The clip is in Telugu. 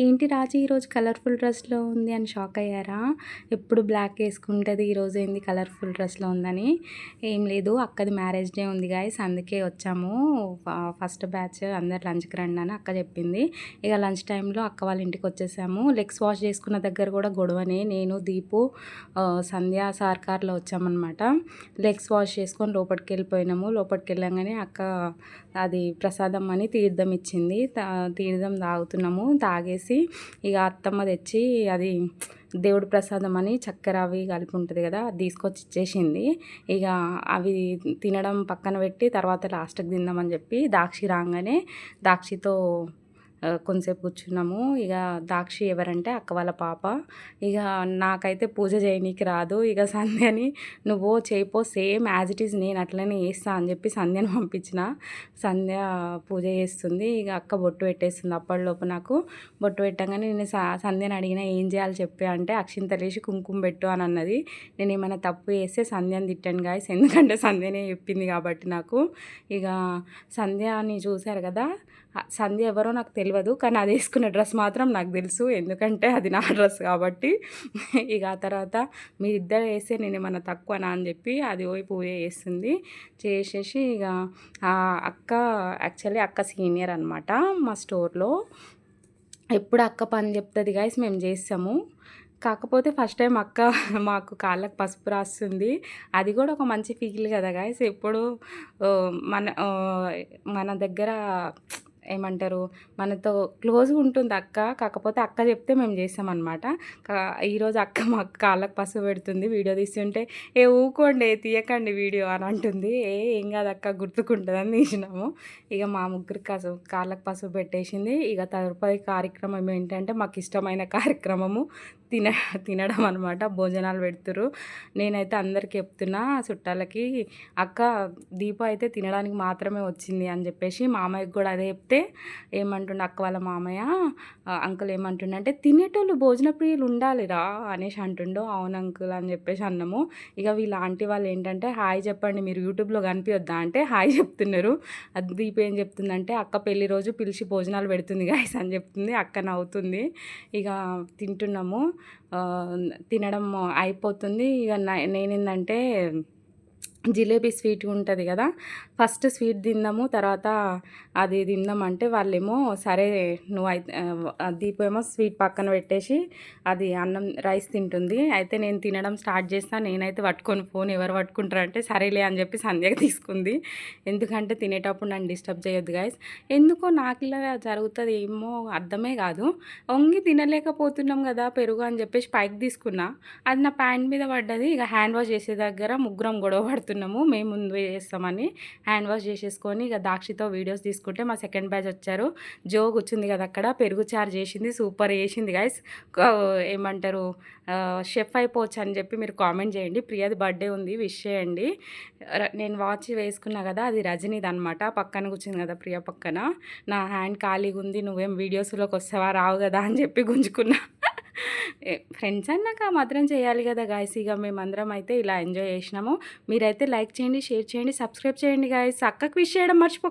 ఏంటి రాజీ ఈరోజు కలర్‌ఫుల్ డ్రెస్‌లో ఉంది అని షాక్ అయ్యారా? ఎప్పుడు బ్లాక్ ఏసుకుంటది ఈరోజు ఏంది కలర్‌ఫుల్ డ్రెస్‌లో ఉందని. ఏం లేదు అక్కది మ్యారేజ్ డే ఉంది గైస్ అందుకే వచ్చాము. ఫస్ట్ బ్యాచ్ అందరు లంచ్‌కి రండి అని అక్క చెప్పింది. ఇక లంచ్ టైంలో అక్క వాళ్ళ ఇంటికి వచ్చేసాము. లెగ్స్ వాష్ చేసుకున్న దగ్గర కూడా గొడవనే. నేను దీపు సంధ్య సార్ కార్‌లో వచ్చామన్నమాట. లెగ్స్ వాష్ చేసుకొని లోపలికి వెళ్ళిపోయినాము. లోపలికి వెళ్ళంగానే అక్క అది ప్రసాదం అని తీర్థం ఇచ్చింది. తీర్థం తాగుతున్నాము. తాగేసి ఇక అత్తమ్మ తెచ్చి అది దేవుడి ప్రసాదం అని చక్కెర అవి కలిపి ఉంటుంది కదా, అది తీసుకొచ్చి ఇచ్చేసింది. ఇక అవి తినడం పక్కన పెట్టి తర్వాత లాస్ట్కి తిందామని చెప్పి దాక్షి రాగానే దాక్షితో కొంతసేపు కూర్చున్నాము. ఇక దాక్షి ఎవరంటే అక్క వాళ్ళ పాప. ఇక నాకైతే పూజ చేయనీకి రాదు. ఇక సంధ్యని నువ్వు చేయిపో సేమ్ యాజ్ ఇట్ ఈజ్ నేను అట్లనే చేస్తా అని చెప్పి సంధ్యను పంపించిన. సంధ్య పూజ చేస్తుంది. ఇక అక్క బొట్టు పెట్టేస్తుంది. అప్పటిలోపు నాకు బొట్టు పెట్టగానే నేను సంధ్యని అడిగిన ఏం చేయాలి చెప్పి అంటే అక్షింతలేసి కుంకుమ పెట్టు అని అన్నది. నేను ఏమైనా తప్పు చేస్తే సంధ్యని తిట్టాను గాయస్, ఎందుకంటే సంధ్యనే చెప్పింది కాబట్టి నాకు. ఇక సంధ్యని చూశారు కదా, సంధ్య ఎవరో నాకు తెలియదు కానీ అది వేసుకున్న డ్రెస్ మాత్రం నాకు తెలుసు, ఎందుకంటే అది నా డ్రెస్ కాబట్టి. ఇక ఆ తర్వాత మీరిద్దరు వేస్తే నేను ఏమన్నా తక్కువనా అని చెప్పి అది పోయి పూజ చేస్తుంది. చేసేసి ఇక అక్క యాక్చువల్లీ అక్క సీనియర్ అనమాట మా స్టోర్లో. ఎప్పుడు అక్క పని చెప్తుంది గైస్, మేము చేస్తాము. కాకపోతే ఫస్ట్ టైం అక్క మాకు కాళ్ళకు పసుపు రాస్తుంది. అది కూడా ఒక మంచి ఫీల్ కదా గైస్. ఎప్పుడు మన మన దగ్గర ఏమంటారు, మనతో క్లోజ్గా ఉంటుంది అక్క. కాకపోతే అక్క చెప్తే మేము చేస్తామన్నమాట. ఈరోజు అక్క మాకు కాళ్ళకు పసుపు పెడుతుంది. వీడియో తీస్తుంటే ఊకోండి తీయకండి వీడియో అని అంటుంది. ఏం కాదు అక్క గుర్తుకుంటుందని తీసినాము. ఇక మా ముగ్గురు కాళ్ళకు పసుపు పెట్టేసింది. ఇక తదుపరి కార్యక్రమం ఏంటంటే మాకు ఇష్టమైన కార్యక్రమము తినడం అనమాట. భోజనాలు పెడుతురు. నేనైతే అందరికి చెప్తున్నా చుట్టాలకి, అక్క దీప అయితే తినడానికి మాత్రమే వచ్చింది అని చెప్పేసి. మామయ్యకి కూడా అదే చెప్తే ఏమంటుండే అక్క వాళ్ళ మామయ్య అంకుల్ ఏమంటుండే అంటే తినేటోళ్ళు భోజన ప్రియులు ఉండాలిరా అనేసి అంటుండో. అవును అంకుల్ అని చెప్పేసి అన్నాము. ఇక వీళ్ళ ఆంటీ వాళ్ళు ఏంటంటే హాయ్ చెప్పండి మీరు యూట్యూబ్లో కనిపించొద్దా అంటే హాయ్ చెప్తున్నారు. అది దీప ఏం చెప్తుందంటే అక్క పెళ్లి రోజు పిలిచి భోజనాలు పెడుతుంది గాయస్ అని చెప్తుంది. అక్క నవ్వుతుంది. ఇక తింటున్నాము. తినడం అయిపోతుంది. ఇక నేనేందంటే జిలేబీ స్వీట్ ఉంటుంది కదా, ఫస్ట్ స్వీట్ తిందాము తర్వాత అది తిందామంటే వాళ్ళేమో సరే నువ్వు అయితే దీపం ఏమో స్వీట్ పక్కన పెట్టేసి అది అన్నం రైస్ తింటుంది. అయితే నేను తినడం స్టార్ట్ చేస్తాను. నేనైతే పట్టుకొని ఫోన్ ఎవరు పట్టుకుంటారంటే సరేలే అని చెప్పి సంధ్యకి తీసుకుంది. ఎందుకంటే తినేటప్పుడు నన్ను డిస్టర్బ్ చేయొద్దు గైస్. ఎందుకో నాకు ఇలా జరుగుతుంది ఏమో అర్థమే కాదు. వంగి తినలేకపోతున్నాం కదా పెరుగు అని చెప్పేసి పైకి తీసుకున్నా, అది నా ప్యాంట్ మీద పడ్డది. ఇక హ్యాండ్ వాష్ చేసే దగ్గర ముగ్గురం గొడవ పడుతున్నాము. మేము ముందు చేస్తామని హ్యాండ్ వాష్ చేసేసుకొని ఇక దాక్షితో వీడియోస్ తీసుకుంటే మా సెకండ్ బ్యాచ్ వచ్చారు. జో కూర్చుంది కదా అక్కడ, పెరుగు చారు చేసింది, సూపర్ చేసింది గైస్. ఏమంటారు షెఫ్ అయిపోవచ్చు అని చెప్పి మీరు కామెంట్ చేయండి. ప్రియాది బర్త్డే ఉంది, విష్ చేయండి. నేను వాచ్ వేసుకున్నా కదా, అది రజనీది అనమాట. పక్కన కూర్చుంది కదా ప్రియా పక్కన. నా హ్యాండ్ ఖాళీగా ఉంది, నువ్వేం వీడియోస్లోకి వస్తావా రావు కదా అని చెప్పి గుంజుకున్నా. ఫ్రెండ్స్ అన్నాక మాత్రం చేయాలి కదా గాయస్. ఇక మేమందరం అయితే ఇలా ఎంజాయ్ చేసినాము. మీరైతే లైక్ చేయండి, షేర్ చేయండి, సబ్స్క్రైబ్ చేయండి గాయస్. అక్కకు విష్ చేయడం మర్చిపో